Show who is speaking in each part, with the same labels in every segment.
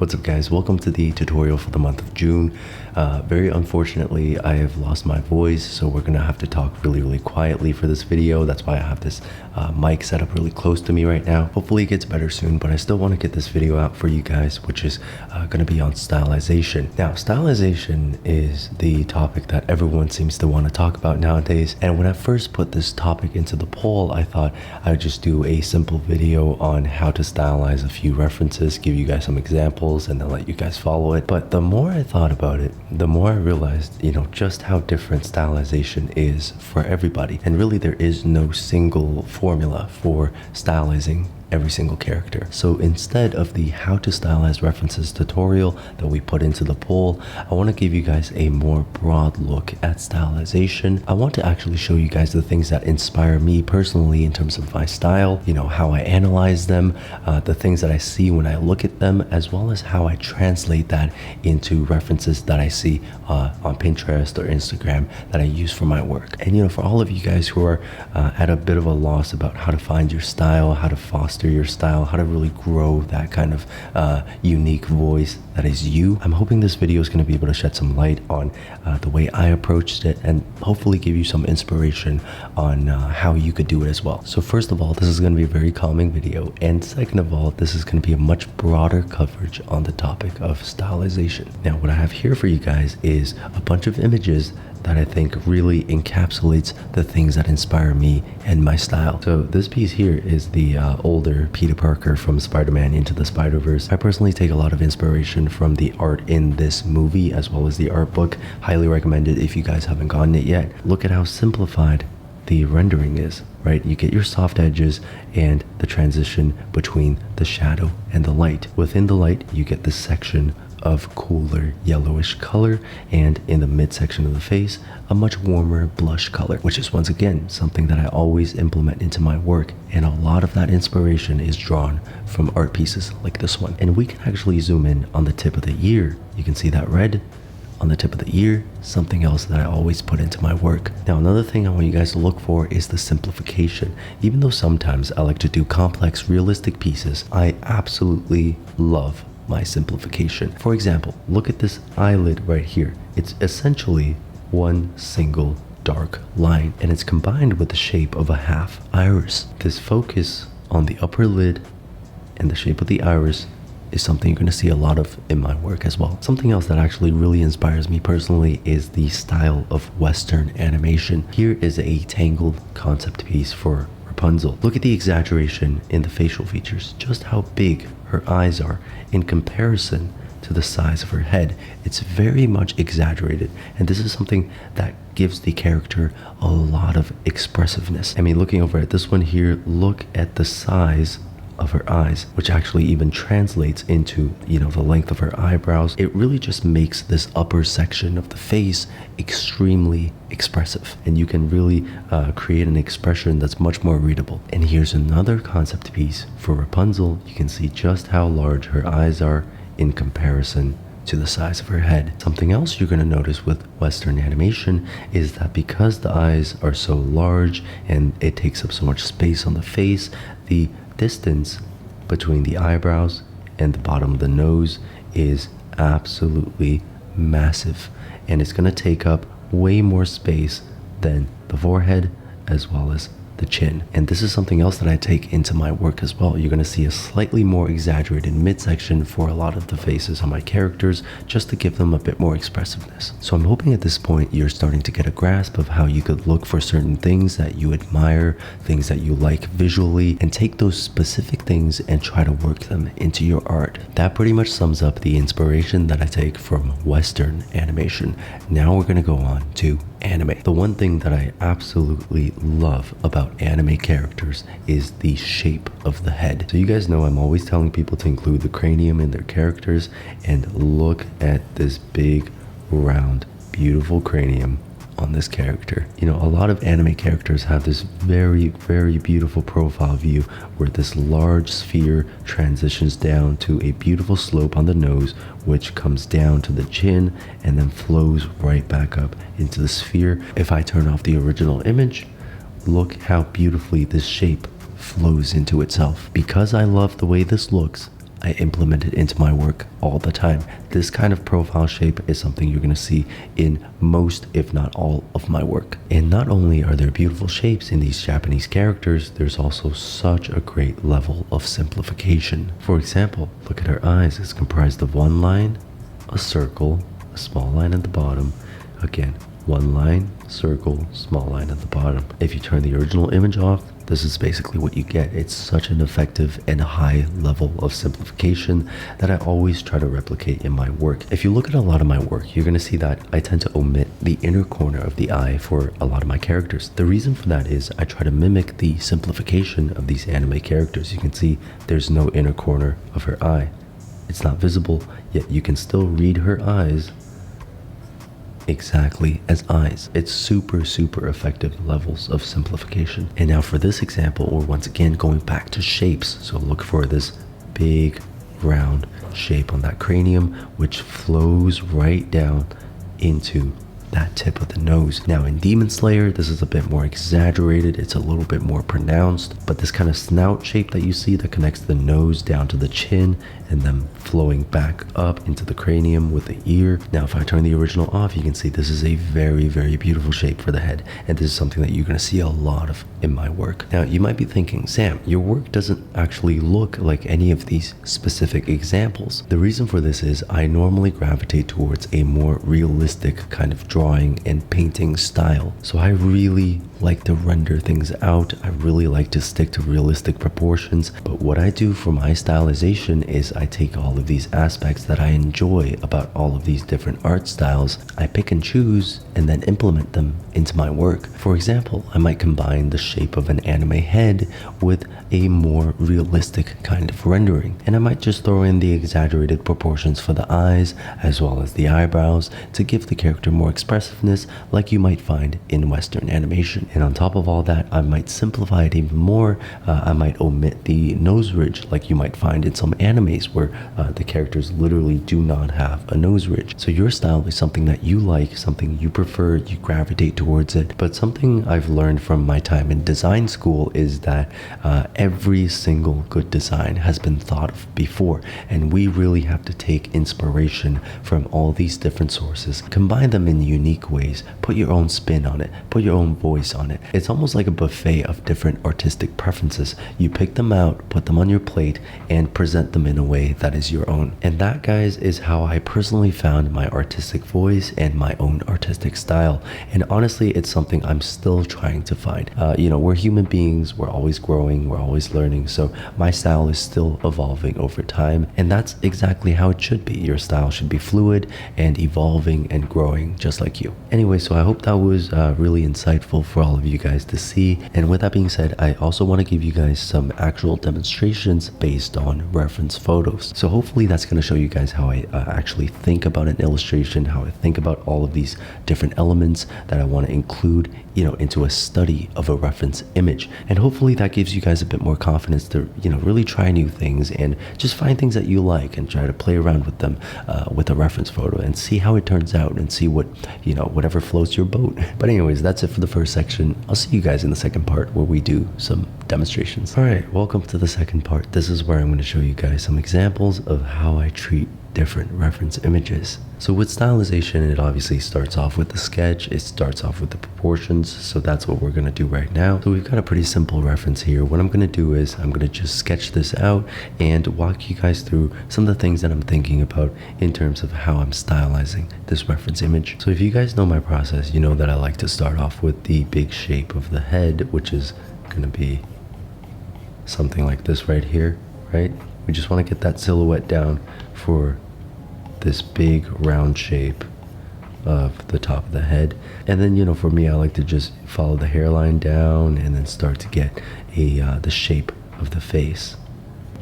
Speaker 1: What's up guys, welcome to the tutorial for the month of June. Very unfortunately, I have lost my voice, so we're gonna have to talk really quietly for this video. That's why I have this mic set up really close to me right now. Hopefully it gets better soon, but I still want to get this video out for you guys, which is gonna be on stylization. Now, stylization is the topic that everyone seems to want to talk about nowadays. And when I first put this topic into the poll, I thought I would just do a simple video on how to stylize a few references, give you guys some examples, and then let you guys follow it. But the more I thought about it, the more I realized, just how different stylization is for everybody. And really there is no single formula for stylizing every single character. So instead of the how to stylize references tutorial that we put into the poll, I want to give you guys a more broad look at stylization. I want to actually show you guys the things that inspire me personally in terms of my style, how I analyze them, the things that I see when I look at them, as well as how I translate that into references that I see on Pinterest or Instagram that I use for my work. And for all of you guys who are at a bit of a loss about how to find your style, how to foster your style, how to really grow that kind of unique voice that is you, I'm hoping this video is going to be able to shed some light on the way I approached it and hopefully give you some inspiration on how you could do it as well. So first of all, this is going to be a very calming video, and second of all, this is going to be a much broader coverage on the topic of stylization. Now, what I have here for you guys is a bunch of images that I think really encapsulates the things that inspire me and my style. So this piece here is the older Peter Parker from Spider-Man Into the Spider-Verse. I personally take a lot of inspiration from the art in this movie as well as the art book. Highly recommend it if you guys haven't gotten it yet. Look at how simplified the rendering is, right? You get your soft edges and the transition between the shadow and the light. Within the light, you get this section of cooler yellowish color, and in the midsection of the face, a much warmer blush color, which is once again something that I always implement into my work. And a lot of that inspiration is drawn from art pieces like this one. And we can actually zoom in on the tip of the ear. You can see that red on the tip of the ear, something else that I always put into my work. Now, another thing I want you guys to look for is the simplification. Even though sometimes I like to do complex, realistic pieces, I absolutely love my simplification. For example, look at this eyelid right here. It's essentially one single dark line, and it's combined with the shape of a half iris. This focus on the upper lid and the shape of the iris is something you're going to see a lot of in my work as well. Something else that actually really inspires me personally is the style of Western animation. Here is a tangled concept piece for Rapunzel. Look at the exaggeration in the facial features, just how big her eyes are in comparison to the size of her head. It's very much exaggerated, and this is something that gives the character a lot of expressiveness. I mean, looking over at this one here, look at the size of her eyes, which actually even translates into, the length of her eyebrows. It really just makes this upper section of the face extremely expressive, and you can really create an expression that's much more readable. And here's another concept piece for Rapunzel. You can see just how large her eyes are in comparison to the size of her head. Something else you're going to notice with Western animation is that because the eyes are so large and it takes up so much space on the face, the distance between the eyebrows and the bottom of the nose is absolutely massive, and it's going to take up way more space than the forehead as well as the chin. And this is something else that I take into my work as well. You're going to see a slightly more exaggerated midsection for a lot of the faces on my characters, just to give them a bit more expressiveness. So I'm hoping at this point you're starting to get a grasp of how you could look for certain things that you admire, things that you like visually, and take those specific things and try to work them into your art. That pretty much sums up the inspiration that I take from Western animation. Now we're going to go on to anime. The one thing that I absolutely love about anime characters is the shape of the head. So you guys know I'm always telling people to include the cranium in their characters, and look at this big, round, beautiful cranium on this character. A lot of anime characters have this very beautiful profile view where this large sphere transitions down to a beautiful slope on the nose, which comes down to the chin and then flows right back up into the sphere. If I turn off the original image, look how beautifully this shape flows into itself. Because I love the way this looks, I implement it into my work all the time. This kind of profile shape is something you're going to see in most, if not all, of my work. And not only are there beautiful shapes in these Japanese characters, there's also such a great level of simplification. For example, look at her eyes. It's comprised of one line, a circle, a small line at the bottom, again, one line, circle, small line at the bottom. If you turn the original image off, this is basically what you get. It's such an effective and high level of simplification that I always try to replicate in my work. If you look at a lot of my work, you're going to see that I tend to omit the inner corner of the eye for a lot of my characters. The reason for that is I try to mimic the simplification of these anime characters. You can see there's no inner corner of her eye. It's not visible, yet you can still read her eyes exactly as eyes. It's super effective levels of simplification. And now for this example, we're once again going back to shapes. So look for this big round shape on that cranium, which flows right down into that tip of the nose. Now in Demon Slayer, this is a bit more exaggerated. It's a little bit more pronounced, but this kind of snout shape that you see that connects the nose down to the chin and then flowing back up into the cranium with the ear. Now if I turn the original off, you can see this is a very beautiful shape for the head, and this is something that you're going to see a lot of in my work. Now you might be thinking, Sam, your work doesn't actually look like any of these specific examples. The reason for this is I normally gravitate towards a more realistic kind of drawing and painting style. So I really like to render things out. I really like to stick to realistic proportions. But what I do for my stylization is I take all of these aspects that I enjoy about all of these different art styles, I pick and choose and then implement them into my work. For example, I might combine the shape of an anime head with a more realistic kind of rendering, and I might just throw in the exaggerated proportions for the eyes as well as the eyebrows to give the character more expressiveness like you might find in Western animation. And on top of all that, I might simplify it even more. I might omit the nose ridge like you might find in some animes where the characters literally do not have a nose ridge. So your style is something that you like, something you prefer, you gravitate towards it. But something I've learned from my time in design school is that every single good design has been thought of before, and we really have to take inspiration from all these different sources, combine them in unique ways, put your own spin on it, put your own voice on it. It's almost like a buffet of different artistic preferences. You pick them out, put them on your plate, and present them in a way that is your own. And that, guys, is how I personally found my artistic voice and my own artistic style. And honestly, it's something I'm still trying to find. We're human beings, we're always growing, we're always learning, so my style is still evolving over time, and that's exactly how it should be. Your style should be fluid and evolving and growing just like you. Anyway, so I hope that was really insightful for all of you guys to see. And with that being said, I also want to give you guys some actual demonstrations based on reference photos. So hopefully that's going to show you guys how I actually think about an illustration, how I think about all of these different elements that I want to include, into a study of a reference image. And hopefully that gives you guys a bit more confidence to, really try new things and just find things that you like and try to play around with them with a reference photo and see how it turns out and see what, whatever floats your boat. But anyways, that's it for the first section. I'll see you guys in the second part where we do some demonstrations. All right, welcome to the second part. This is where I'm going to show you guys some examples of how I treat different reference images. So with stylization, it obviously starts off with the sketch, it starts off with the proportions, so that's what we're going to do right now. So we've got a pretty simple reference here. What I'm going to do is I'm going to just sketch this out and walk you guys through some of the things that I'm thinking about in terms of how I'm stylizing this reference image. So if you guys know my process, you know that I like to start off with the big shape of the head, which is going to be something like this right here, right? We just want to get that silhouette down for this big round shape of the top of the head. And then, for me, I like to just follow the hairline down and then start to get the shape of the face.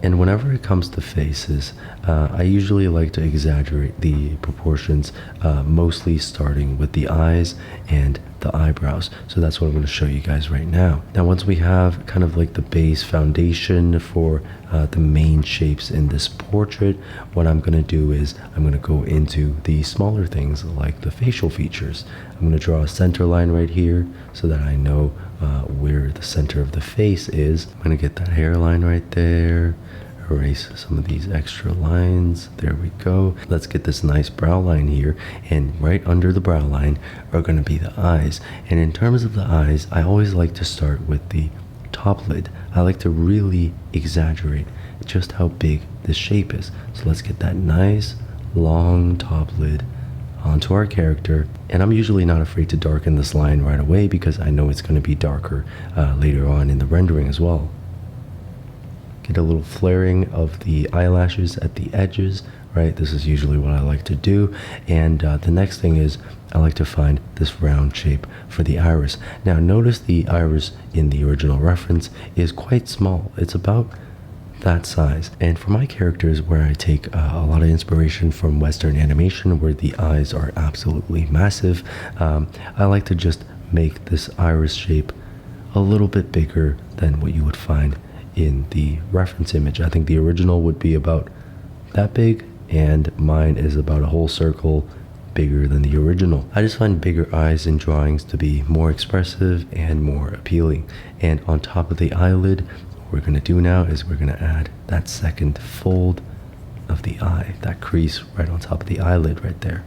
Speaker 1: And whenever it comes to faces, I usually like to exaggerate the proportions, mostly starting with the eyes and the eyebrows. So that's what I'm going to show you guys right now. Now, once we have kind of like the base foundation for the main shapes in this portrait, what I'm going to do is I'm going to go into the smaller things like the facial features. I'm going to draw a center line right here so that I know where the center of the face is. I'm going to get that hairline right there, erase some of these extra lines. There we go. Let's get this nice brow line here, and right under the brow line are going to be the eyes. And in terms of the eyes, I always like to start with the top lid. I like to really exaggerate just how big this shape is. So let's get that nice long top lid onto our character. And I'm usually not afraid to darken this line right away because I know it's going to be darker later on in the rendering as well. Get a little flaring of the eyelashes at the edges, right? This is usually what I like to do. And the next thing is I like to find this round shape for the iris. Now notice the iris in the original reference is quite small. It's about that size. And for my characters, where I take a lot of inspiration from Western animation where the eyes are absolutely massive, I like to just make this iris shape a little bit bigger than what you would find in the reference image. I think the original would be about that big, and mine is about a whole circle bigger than the original. I just find bigger eyes in drawings to be more expressive and more appealing. And on top of the eyelid, what we're going to do now is we're going to add that second fold of the eye, that crease right on top of the eyelid right there,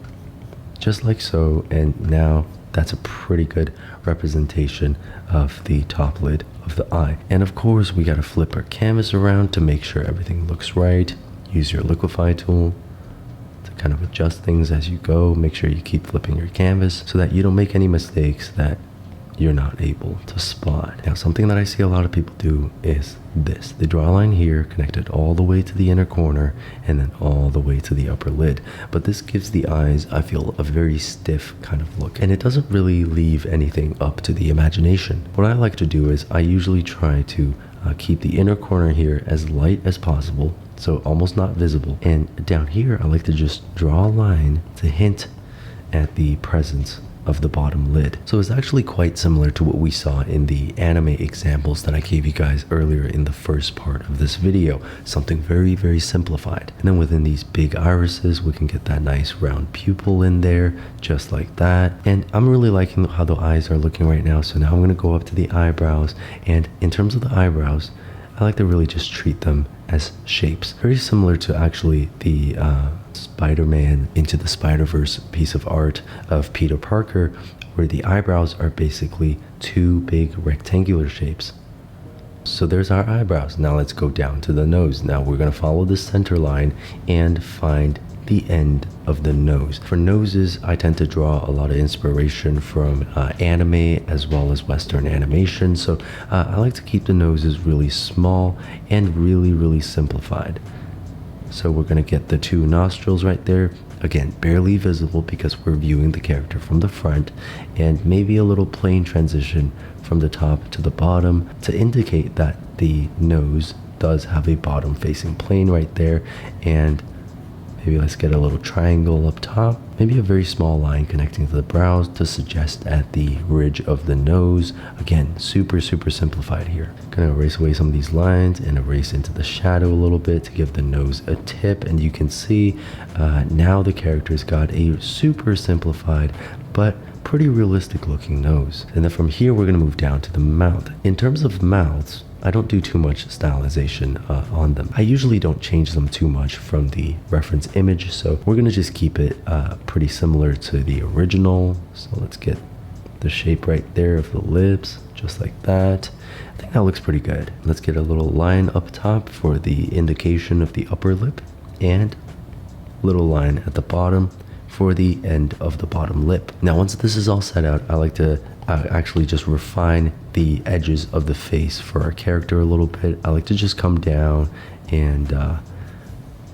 Speaker 1: just like so. And now that's a pretty good representation of the top lid of the eye. And of course, we got to flip our canvas around to make sure everything looks right. Use your liquify tool to kind of adjust things as you go. Make sure you keep flipping your canvas so that you don't make any mistakes that you're not able to spot. Now, something that I see a lot of people do is this. They draw a line here connected all the way to the inner corner and then all the way to the upper lid. But this gives the eyes, I feel, a very stiff kind of look, and it doesn't really leave anything up to the imagination. What I like to do is I usually try to keep the inner corner here as light as possible, so almost not visible. And down here, I like to just draw a line to hint at the presence of the bottom lid. So it's actually quite similar to what we saw in the anime examples that I gave you guys earlier in the first part of this video. Something very, very simplified. And then within these big irises, we can get that nice round pupil in there, just like that. And I'm really liking how the eyes are looking right now. So now I'm going to go up to the eyebrows. And in terms of the eyebrows, I like to really just treat them as shapes. Very similar to actually the Spider-Man Into the Spider-Verse piece of art of Peter Parker, where the eyebrows are basically two big rectangular shapes. So there's our eyebrows. Now let's go down to the nose. Now we're going to follow the center line and find the end of the nose. For noses, I tend to draw a lot of inspiration from anime as well as Western animation. So I like to keep the noses really small and really, really simplified. So we're going to get the two nostrils right there. Again, barely visible because we're viewing the character from the front, and maybe a little plane transition from the top to the bottom to indicate that the nose does have a bottom facing plane right there. And maybe let's get a little triangle up top, maybe a very small line connecting to the brows to suggest at the ridge of the nose. Again, super, super simplified here. Gonna erase away some of these lines and erase into the shadow a little bit to give the nose a tip. And you can see now the character's got a super simplified but pretty realistic looking nose. And then from here, we're gonna move down to the mouth. In terms of mouths, I don't do too much stylization on them. I usually don't change them too much from the reference image, so we're gonna just keep it pretty similar to the original. So let's get the shape right there of the lips, just like that. I think that looks pretty good. Let's get a little line up top for the indication of the upper lip, and a little line at the bottom for the end of the bottom lip. Now, once this is all set out, I like to actually just refine the edges of the face for our character a little bit. I like to just come down and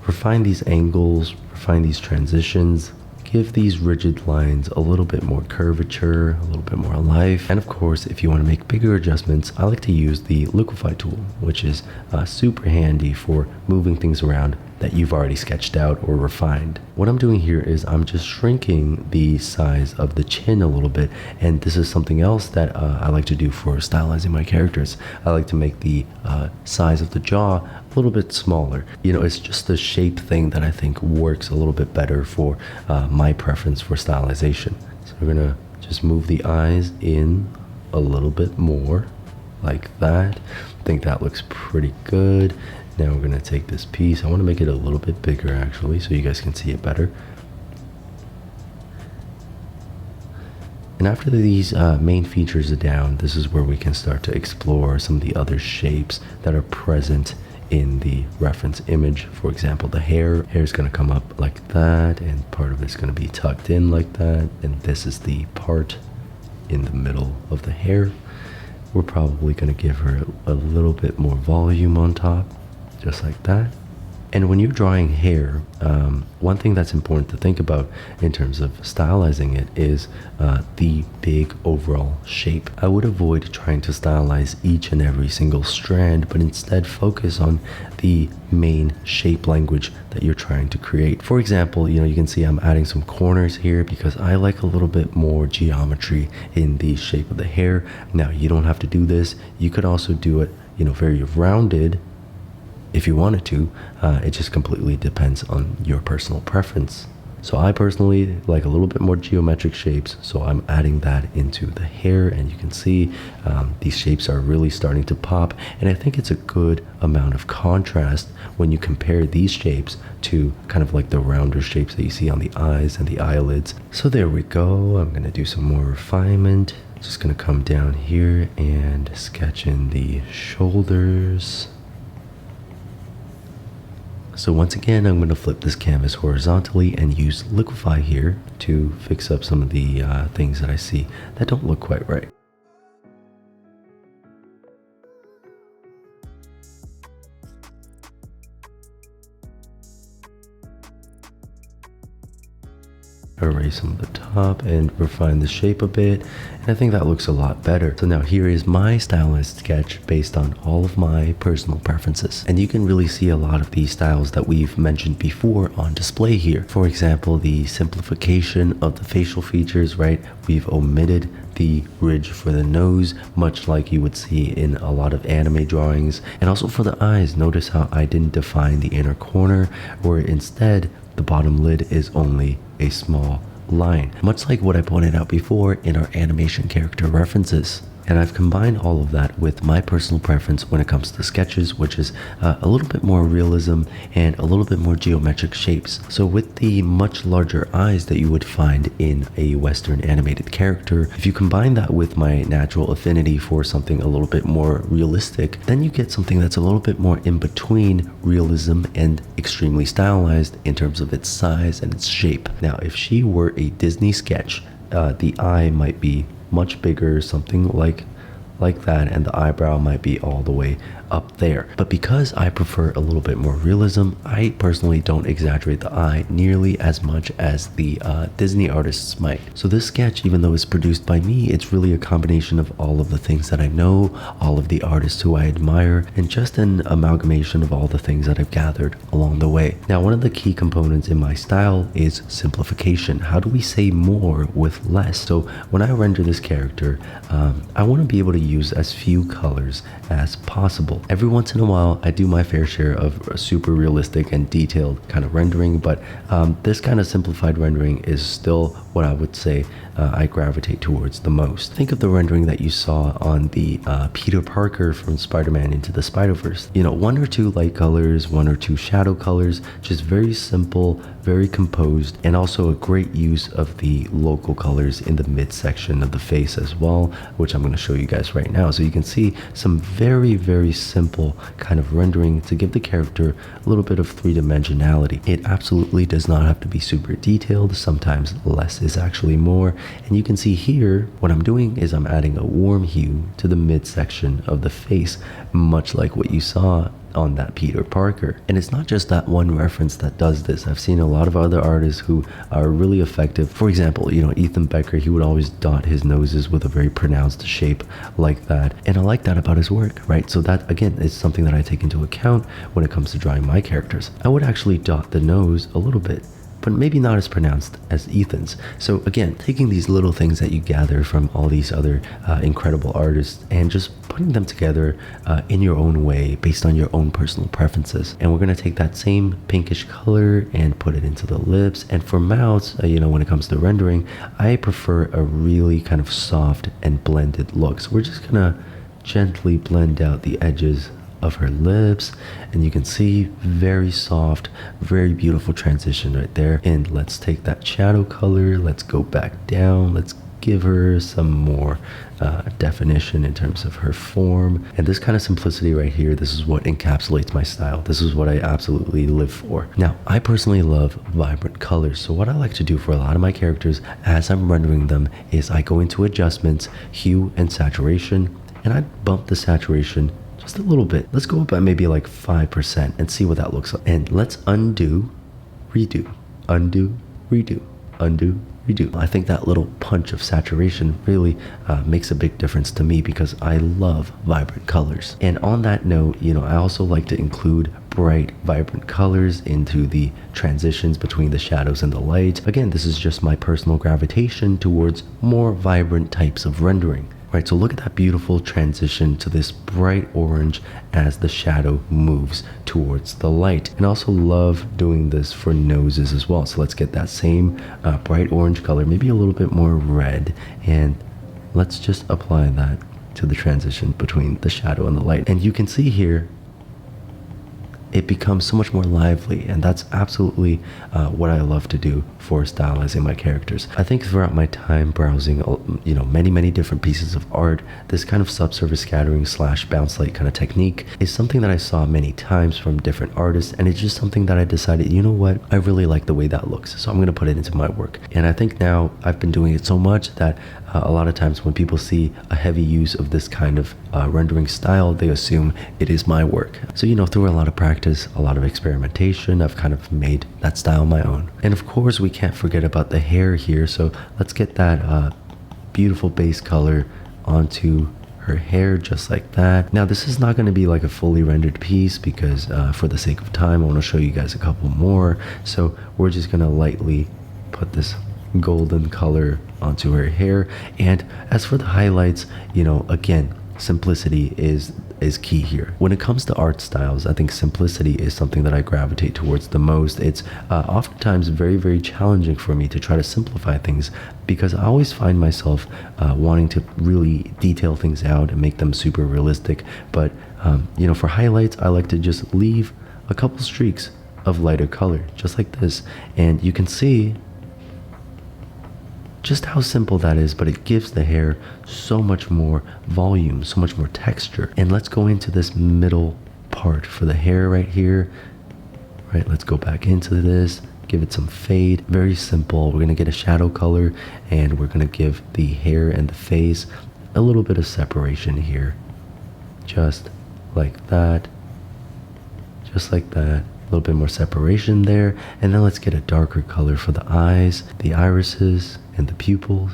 Speaker 1: refine these angles, refine these transitions, give these rigid lines a little bit more curvature, a little bit more life. And of course, if you want to make bigger adjustments, I like to use the liquify tool, which is super handy for moving things around that you've already sketched out or refined. What I'm doing here is I'm just shrinking the size of the chin a little bit, and this is something else that I like to do for stylizing my characters. I like to make the size of the jaw a little bit smaller. You know, it's just a shape thing that I think works a little bit better for my preference for stylization. So we're gonna just move the eyes in a little bit more, like that. I think that looks pretty good. Now we're gonna take this piece. I wanna make it a little bit bigger actually, so you guys can see it better. And after these main features are down, this is where we can start to explore some of the other shapes that are present in the reference image. For example, the hair is going to come up like that, and part of it's going to be tucked in like that, and this is the part in the middle of the hair. We're probably going to give her a little bit more volume on top, just like that. And when you're drawing hair, one thing that's important to think about in terms of stylizing it is the big overall shape. I would avoid trying to stylize each and every single strand, but instead focus on the main shape language that you're trying to create. For example, you can see I'm adding some corners here because I like a little bit more geometry in the shape of the hair. Now, you don't have to do this. You could also do it, very rounded, if you wanted to. It just completely depends on your personal preference. So I personally like a little bit more geometric shapes, so I'm adding that into the hair, and you can see these shapes are really starting to pop, and I think it's a good amount of contrast when you compare these shapes to kind of like the rounder shapes that you see on the eyes and the eyelids. So there we go. I'm going to do some more refinement. Just going to come down here and sketch in the shoulders. So once again, I'm going to flip this canvas horizontally and use liquify here to fix up some of the things that I see that don't look quite right. Erase some of the top and refine the shape a bit, and I think that looks a lot better. So now here is my stylized sketch based on all of my personal preferences, and you can really see a lot of these styles that we've mentioned before on display here. For example, the simplification of the facial features, right? We've omitted the ridge for the nose, much like you would see in a lot of anime drawings. And also for the eyes, notice how I didn't define the inner corner, where instead the bottom lid is only a small line, much like what I pointed out before in our animation character references. And I've combined all of that with my personal preference when it comes to sketches, which is a little bit more realism and a little bit more geometric shapes. So with the much larger eyes that you would find in a Western animated character, if you combine that with my natural affinity for something a little bit more realistic, then you get something that's a little bit more in between realism and extremely stylized in terms of its size and its shape. Now, if she were a Disney sketch, the eye might be much bigger, something like that, and the eyebrow might be all the way up there. But because I prefer a little bit more realism, I personally don't exaggerate the eye nearly as much as the Disney artists might. So this sketch, even though it's produced by me, it's really a combination of all of the things that I know, all of the artists who I admire, and just an amalgamation of all the things that I've gathered along the way. Now, one of the key components in my style is simplification. How do we say more with less? So when I render this character, I want to be able to use as few colors as possible. Every once in a while, I do my fair share of super realistic and detailed kind of rendering, but this kind of simplified rendering is still what I would say I gravitate towards the most. Think of the rendering that you saw on the Peter Parker from Spider-Man Into the Spider-Verse. One or two light colors, one or two shadow colors, just very simple, very composed, and also a great use of the local colors in the midsection of the face as well, which I'm going to show you guys right now. So you can see some very, very simple kind of rendering to give the character a little bit of three-dimensionality. It absolutely does not have to be super detailed. Sometimes less is actually more. And you can see here, what I'm doing is I'm adding a warm hue to the midsection of the face, much like what you saw on that Peter Parker. And it's not just that one reference that does this. I've seen a lot of other artists who are really effective. For example, Ethan Becker, he would always dot his noses with a very pronounced shape like that. And I like that about his work, right? So that, again, is something that I take into account when it comes to drawing my characters. I would actually dot the nose a little bit, but maybe not as pronounced as Ethan's. So again, taking these little things that you gather from all these other incredible artists and just putting them together in your own way based on your own personal preferences. And we're going to take that same pinkish color and put it into the lips. And for mouths, when it comes to rendering, I prefer a really kind of soft and blended look. So we're just going to gently blend out the edges of her lips, and you can see very soft, very beautiful transition right there. And let's take that shadow color, let's go back down, let's give her some more definition in terms of her form. And this kind of simplicity right here, this is what encapsulates my style. This is what I absolutely live for. Now, I personally love vibrant colors. So what I like to do for a lot of my characters as I'm rendering them is I go into adjustments, hue and saturation, and I bump the saturation just a little bit. Let's go up by maybe like 5% and see what that looks like. And let's undo, redo, undo, redo, undo, redo. I think that little punch of saturation really makes a big difference to me because I love vibrant colors. And on that note, you know, I also like to include bright, vibrant colors into the transitions between the shadows and the light. Again, this is just my personal gravitation towards more vibrant types of rendering. Right, so look at that beautiful transition to this bright orange as the shadow moves towards the light. And I also love doing this for noses as well. So let's get that same bright orange color, maybe a little bit more red, and let's just apply that to the transition between the shadow and the light. And you can see here, it becomes so much more lively, and that's absolutely what I love to do for stylizing my characters. I think throughout my time browsing, you know, many different pieces of art, this kind of subsurface scattering slash bounce light kind of technique is something that I saw many times from different artists, and it's just something that I decided, you know what, I really like the way that looks, so I'm gonna put it into my work. And I think now I've been doing it so much that a lot of times when people see a heavy use of this kind of rendering style, they assume it is my work. So, you know, through a lot of practice, a lot of experimentation, I've kind of made that style my own. And of course, we can't forget about the hair here. So let's get that beautiful base color onto her hair just like that. Now, this is not going to be like a fully rendered piece because for the sake of time, I want to show you guys a couple more. So we're just going to lightly put this golden color onto her hair. And as for the highlights, you know, again, simplicity is key here. When it comes to art styles, I think simplicity is something that I gravitate towards the most. It's oftentimes very challenging for me to try to simplify things because I always find myself wanting to really detail things out and make them super realistic. But you know, for highlights, I like to just leave a couple streaks of lighter color, just like this. And you can see just how simple that is, but it gives the hair so much more volume, so much more texture. And let's go into this middle part for the hair right here. Right, let's go back into this, give it some fade. Very simple. We're gonna get a shadow color and we're gonna give the hair and the face a little bit of separation here. Just like that. Just like that. A little bit more separation there. And then let's get a darker color for the eyes, the irises, and the pupils.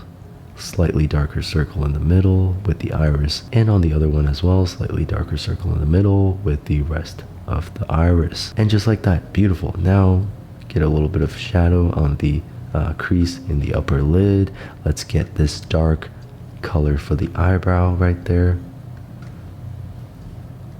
Speaker 1: Slightly darker circle in the middle with the iris, and on the other one as well, slightly darker circle in the middle with the rest of the iris. And just like that, beautiful. Now get a little bit of shadow on the crease in the upper lid. Let's get this dark color for the eyebrow right there.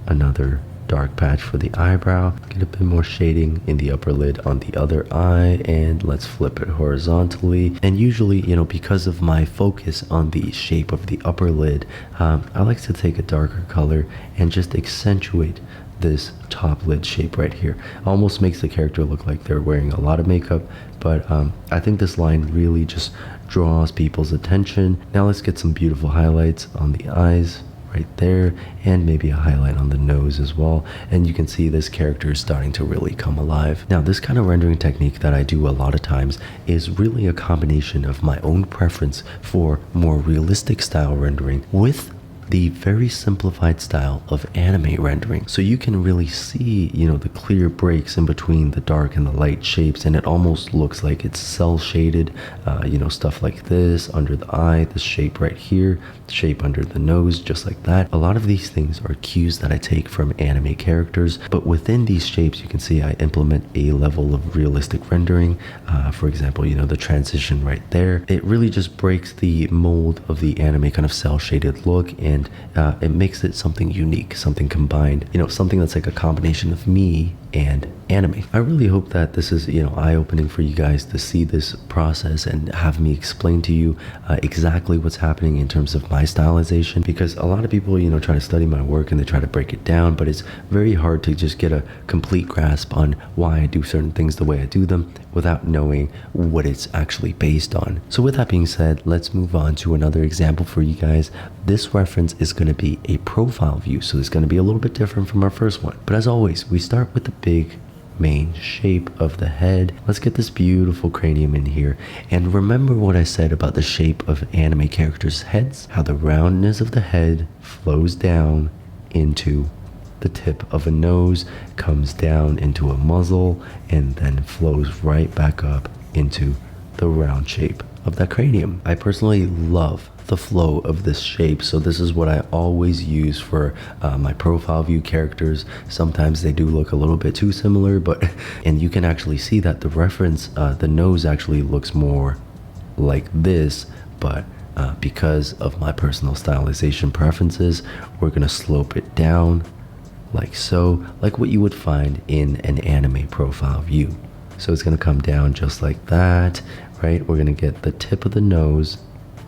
Speaker 1: Another dark patch for the eyebrow. Get a bit more shading in the upper lid on the other eye, and let's flip it horizontally. And usually, you know, because of my focus on the shape of the upper lid, I like to take a darker color and just accentuate this top lid shape right here. Almost makes the character look like they're wearing a lot of makeup, but I think this line really just draws people's attention. Now let's get some beautiful highlights on the eyes right there, and maybe a highlight on the nose as well. And you can see this character is starting to really come alive. Now, this kind of rendering technique that I do a lot of times is really a combination of my own preference for more realistic style rendering with the very simplified style of anime rendering. So you can really see, you know, the clear breaks in between the dark and the light shapes, and it almost looks like it's cell shaded, you know, stuff like this under the eye, this shape right here, shape under the nose, just like that. A lot of these things are cues that I take from anime characters, but within these shapes, you can see I implement a level of realistic rendering. For example, you know, the transition right there, it really just breaks the mold of the anime kind of cell shaded look, and it makes it something unique, something combined, you know, something that's like a combination of me and anime. I really hope that this is, eye-opening for you guys to see this process and have me explain to you exactly what's happening in terms of my stylization, because a lot of people, try to study my work and they try to break it down, but it's very hard to just get a complete grasp on why I do certain things the way I do them without knowing what it's actually based on. So with that being said, let's move on to another example for you guys. This reference is going to be a profile view, so it's going to be a little bit different from our first one. But as always, we start with the big main shape of the head. Let's get this beautiful cranium in here. And remember what I said about the shape of anime characters' heads? How the roundness of the head flows down into the tip of a nose, comes down into a muzzle, and then flows right back up into the round shape of that cranium. I personally love the flow of this shape, so this is what I always use for my profile view characters. Sometimes they do look a little bit too similar, and you can actually see that the reference, the nose actually looks more like this, but because of my personal stylization preferences, we're gonna slope it down like so, like what you would find in an anime profile view. So it's gonna come down just like that, right? We're gonna get the tip of the nose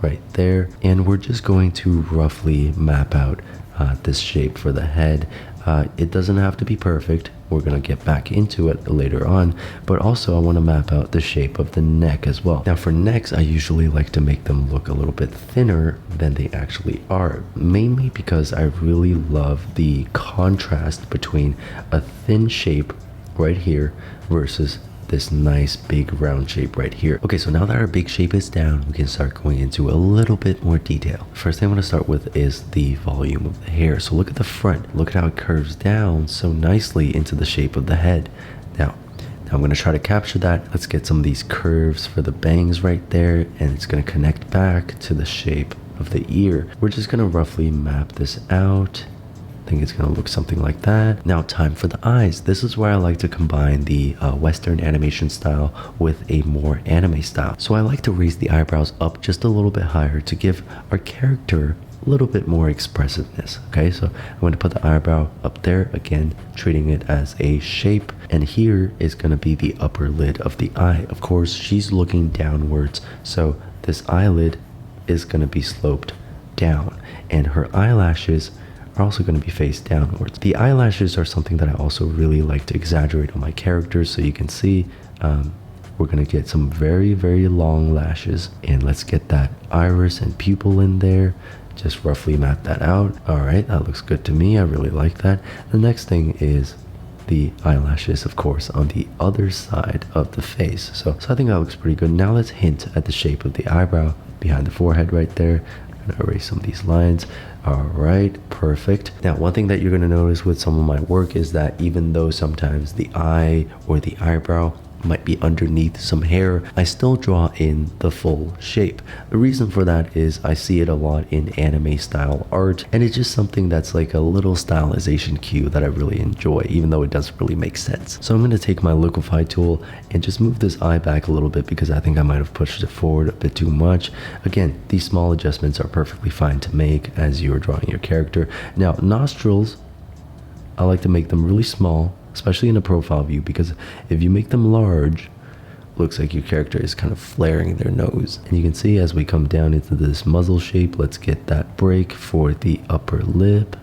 Speaker 1: right there, and we're just going to roughly map out this shape for the head. It doesn't have to be perfect. We're gonna get back into it later on, but also I want to map out the shape of the neck as well. Now for necks, I usually like to make them look a little bit thinner than they actually are, mainly because I really love the contrast between a thin shape right here versus this nice big round shape right here. Okay, so now that our big shape is down, we can start going into a little bit more detail. First thing I want to start with is the volume of the hair. So look at the front. Look at how it curves down so nicely into the shape of the head. Now I'm going to try to capture that. Let's get some of these curves for the bangs right there, and it's going to connect back to the shape of the ear. We're just going to roughly map this out. I think it's going to look something like that. Now time for the eyes. This is where I like to combine the Western animation style with a more anime style. So I like to raise the eyebrows up just a little bit higher to give our character a little bit more expressiveness. Okay, so I'm going to put the eyebrow up there, again treating it as a shape, and here is going to be the upper lid of the eye. Of course, she's looking downwards, so this eyelid is going to be sloped down, and her eyelashes are also going to be faced downwards. The eyelashes are something that I also really like to exaggerate on my characters, so you can see we're going to get some very, very long lashes, and let's get that iris and pupil in there. Just roughly map that out. All right, that looks good to me. I really like that. The next thing is the eyelashes, of course, on the other side of the face. So I think that looks pretty good. Now let's hint at the shape of the eyebrow behind the forehead right there. I'm gonna erase some of these lines. All right, perfect. Now, one thing that you're gonna notice with some of my work is that even though sometimes the eye or the eyebrow might be underneath some hair, I still draw in the full shape. The reason for that is I see it a lot in anime style art, and it's just something that's like a little stylization cue that I really enjoy, even though it doesn't really make sense. So I'm going to take my liquify tool and just move this eye back a little bit because I think I might have pushed it forward a bit too much. Again, these small adjustments are perfectly fine to make as you're drawing your character. Now, nostrils, I like to make them really small, especially in a profile view, because if you make them large, looks like your character is kind of flaring their nose. And you can see as we come down into this muzzle shape, let's get that break for the upper lip,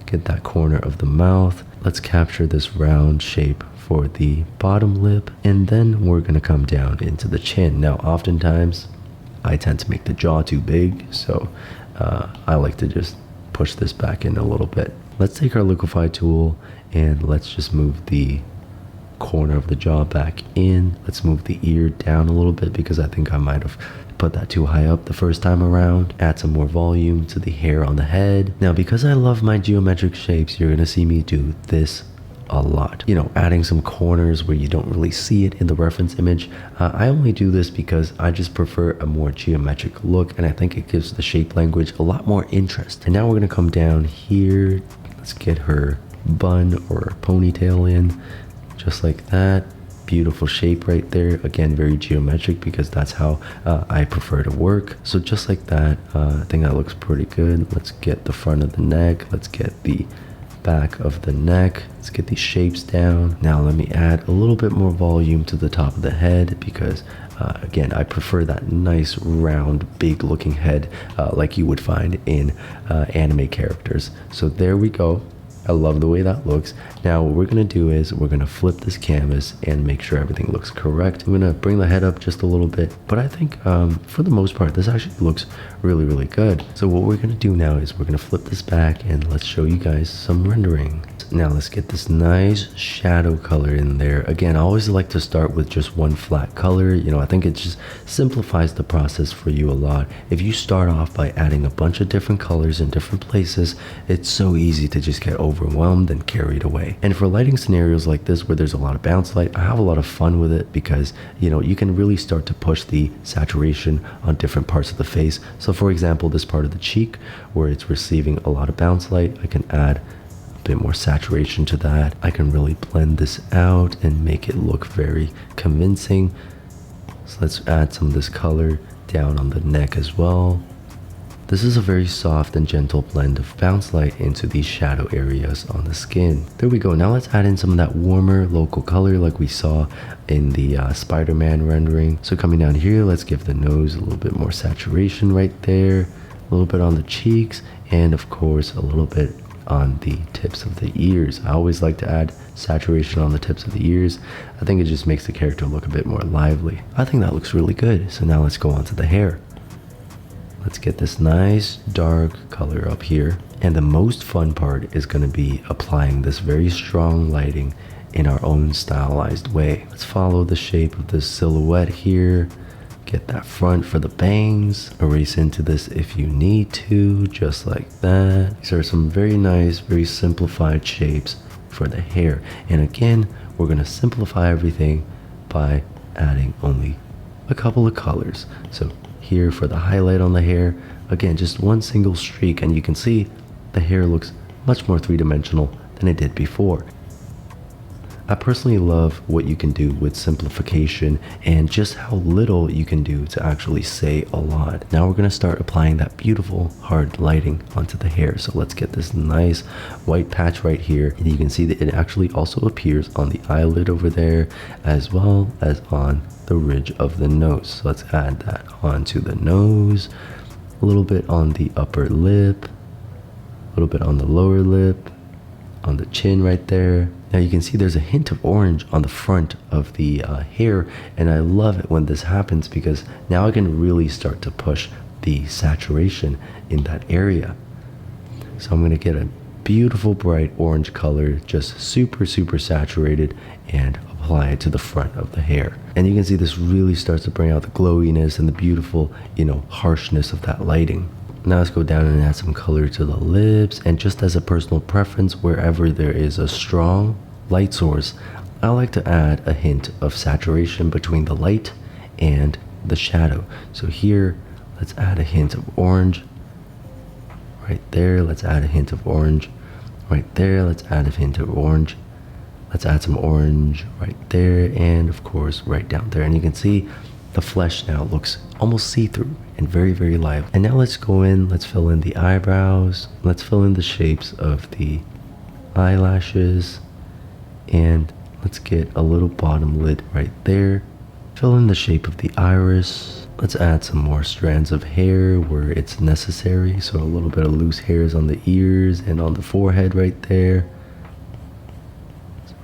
Speaker 1: get that corner of the mouth. Let's capture this round shape for the bottom lip, and then we're gonna come down into the chin. Now, oftentimes I tend to make the jaw too big, so I like to just push this back in a little bit. Let's take our liquify tool and let's just move the corner of the jaw back in. Let's move the ear down a little bit because I think I might have put that too high up the first time around. Add some more volume to the hair on the head. Now, because I love my geometric shapes, you're gonna see me do this a lot. You know, adding some corners where you don't really see it in the reference image. I only do this because I just prefer a more geometric look, and I think it gives the shape language a lot more interest. And now we're gonna come down here. Let's get her bun or ponytail in, just like that. Beautiful shape right there. Again, very geometric because that's how I prefer to work. So just like that, I think that looks pretty good. Let's get the front of the neck. Let's get the back of the neck. Let's get these shapes down. Now let me add a little bit more volume to the top of the head because again, I prefer that nice round big looking head like you would find in anime characters. So there we go. I love the way that looks. Now what we're gonna do is we're gonna flip this canvas and make sure everything looks correct. I'm gonna bring the head up just a little bit, but I think for the most part this actually looks really good. So what we're gonna do now is we're gonna flip this back and let's show you guys some rendering. Now let's get this nice shadow color in there. Again, I always like to start with just one flat color. You know, I think it just simplifies the process for you a lot. If you start off by adding a bunch of different colors in different places, it's so easy to just get overwhelmed and carried away. And for lighting scenarios like this where there's a lot of bounce light, I have a lot of fun with it because, you know, you can really start to push the saturation on different parts of the face. So for example, this part of the cheek where it's receiving a lot of bounce light, I can add bit more saturation to that. I can really blend this out and make it look very convincing. So let's add some of this color down on the neck as well. This is a very soft and gentle blend of bounce light into these shadow areas on the skin. There we go. Now let's add in some of that warmer local color like we saw in the Spider-Man rendering. So coming down here, let's give the nose a little bit more saturation right there, a little bit on the cheeks, and of course a little bit on the tips of the ears. I always like to add saturation on the tips of the ears. I think it just makes the character look a bit more lively. I think that looks really good. So now let's go on to the hair. Let's get this nice dark color up here. And the most fun part is going to be applying this very strong lighting in our own stylized way. Let's follow the shape of this silhouette here. Get that front for the bangs. Erase into this if you need to, just like that. These are some very nice, very simplified shapes for the hair. And again, we're gonna simplify everything by adding only a couple of colors. So here for the highlight on the hair, again, just one single streak, and you can see the hair looks much more three-dimensional than it did before. I personally love what you can do with simplification and just how little you can do to actually say a lot. Now we're going to start applying that beautiful hard lighting onto the hair. So let's get this nice white patch right here. And you can see that it actually also appears on the eyelid over there as well as on the ridge of the nose. So let's add that onto the nose, a little bit on the upper lip, a little bit on the lower lip, on the chin right there. Now you can see there's a hint of orange on the front of the hair, and I love it when this happens because now I can really start to push the saturation in that area. So I'm going to get a beautiful bright orange color, just super saturated, and apply it to the front of the hair. And you can see this really starts to bring out the glowiness and the beautiful, you know, harshness of that lighting. Now let's go down and add some color to the lips, and just as a personal preference, wherever there is a strong light source, I like to add a hint of saturation between the light and the shadow. So here, let's add a hint of orange. Right there, let's add a hint of orange. Right there, let's add a hint of orange. Let's add some orange right there, and of course right down there. And you can see the flesh now looks almost see-through and very live. And now let's go in, let's fill in the eyebrows, let's fill in the shapes of the eyelashes, and let's get a little bottom lid right there. Fill in the shape of the iris. Let's add some more strands of hair where it's necessary. So a little bit of loose hairs on the ears and on the forehead right there.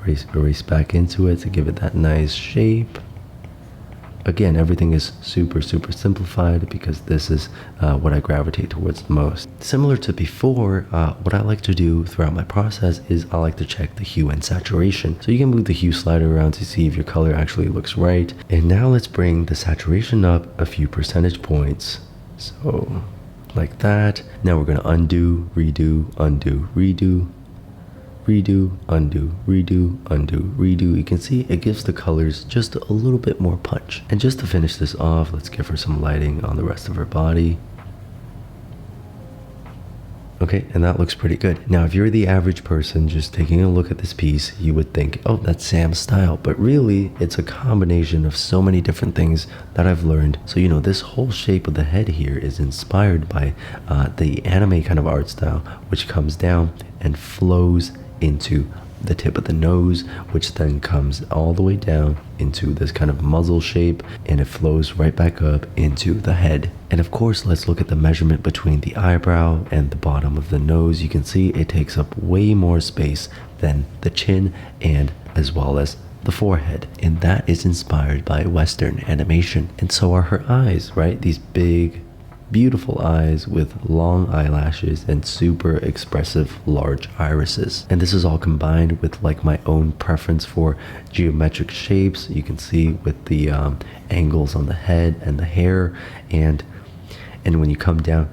Speaker 1: Let's erase back into it to give it that nice shape. Again, everything is super simplified because this is what I gravitate towards the most. Similar to before, what I like to do throughout my process is I like to check the hue and saturation. So you can move the hue slider around to see if your color actually looks right. And now let's bring the saturation up a few percentage points. So like that. Now we're going to undo, redo, undo, redo. Redo, undo, redo, undo, redo. You can see it gives the colors just a little bit more punch. And just to finish this off, let's give her some lighting on the rest of her body. Okay, and that looks pretty good. Now, if you're the average person just taking a look at this piece, you would think, oh, that's Sam's style. But really, it's a combination of so many different things that I've learned. So, you know, this whole shape of the head here is inspired by the anime kind of art style, which comes down and flows into the tip of the nose, which then comes all the way down into this kind of muzzle shape, and it flows right back up into the head. And of course, let's look at the measurement between the eyebrow and the bottom of the nose. You can see it takes up way more space than the chin and as well as the forehead, and that is inspired by Western animation. And so are her eyes, right? These big, beautiful eyes with long eyelashes and super expressive large irises. And this is all combined with like my own preference for geometric shapes. You can see with the angles on the head and the hair, and when you come down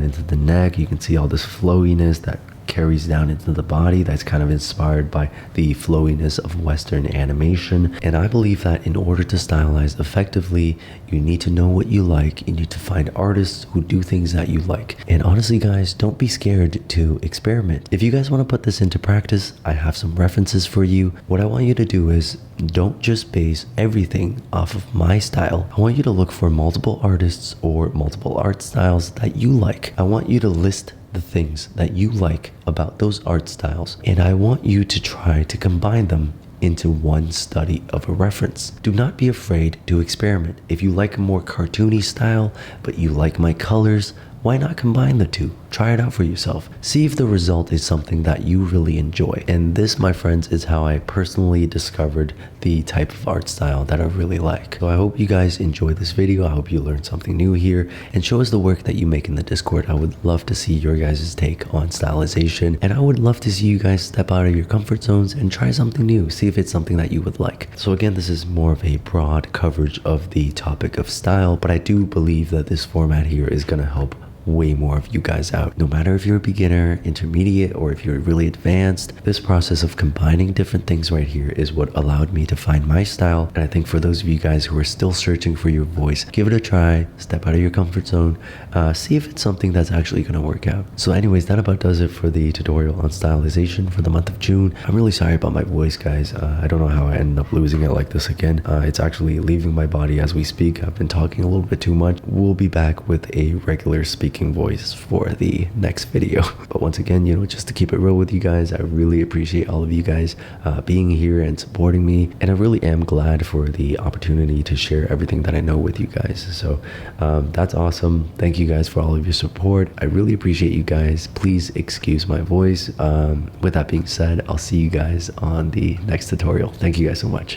Speaker 1: into the neck, you can see all this flowiness that carries down into the body. That's kind of inspired by the flowiness of Western animation. And I believe that in order to stylize effectively, you need to know what you like. You need to find artists who do things that you like. And honestly, guys, don't be scared to experiment. If you guys want to put this into practice, I have some references for you. What I want you to do is don't just base everything off of my style. I want you to look for multiple artists or multiple art styles that you like. I want you to list the things that you like about those art styles, and I want you to try to combine them into one study of a reference. Do not be afraid to experiment. If you like a more cartoony style, but you like my colors, why not combine the two? Try it out for yourself. See if the result is something that you really enjoy. And this, my friends, is how I personally discovered the type of art style that I really like. So I hope you guys enjoyed this video. I hope you learned something new here, and show us the work that you make in the Discord. I would love to see your guys' take on stylization, and I would love to see you guys step out of your comfort zones and try something new. See if it's something that you would like. So again, this is more of a broad coverage of the topic of style, but I do believe that this format here is going to help way more of you guys out. No matter if you're a beginner, intermediate, or if you're really advanced, this process of combining different things right here is what allowed me to find my style. And I think for those of you guys who are still searching for your voice, give it a try, step out of your comfort zone, see if it's something that's actually going to work out. So anyways, that about does it for the tutorial on stylization for the month of June. I'm really sorry about my voice, guys. I don't know how I ended up losing it like this again. It's actually leaving my body as we speak. I've been talking a little bit too much. We'll be back with a regular speaking voice for the next video. But once again, you know, just to keep it real with you guys, I really appreciate all of you guys being here and supporting me, and I really am glad for the opportunity to share everything that I know with you guys. So that's awesome. Thank you guys for all of your support. I really appreciate you guys. Please excuse my voice. With that being said, I'll see you guys on the next tutorial. Thank you guys so much.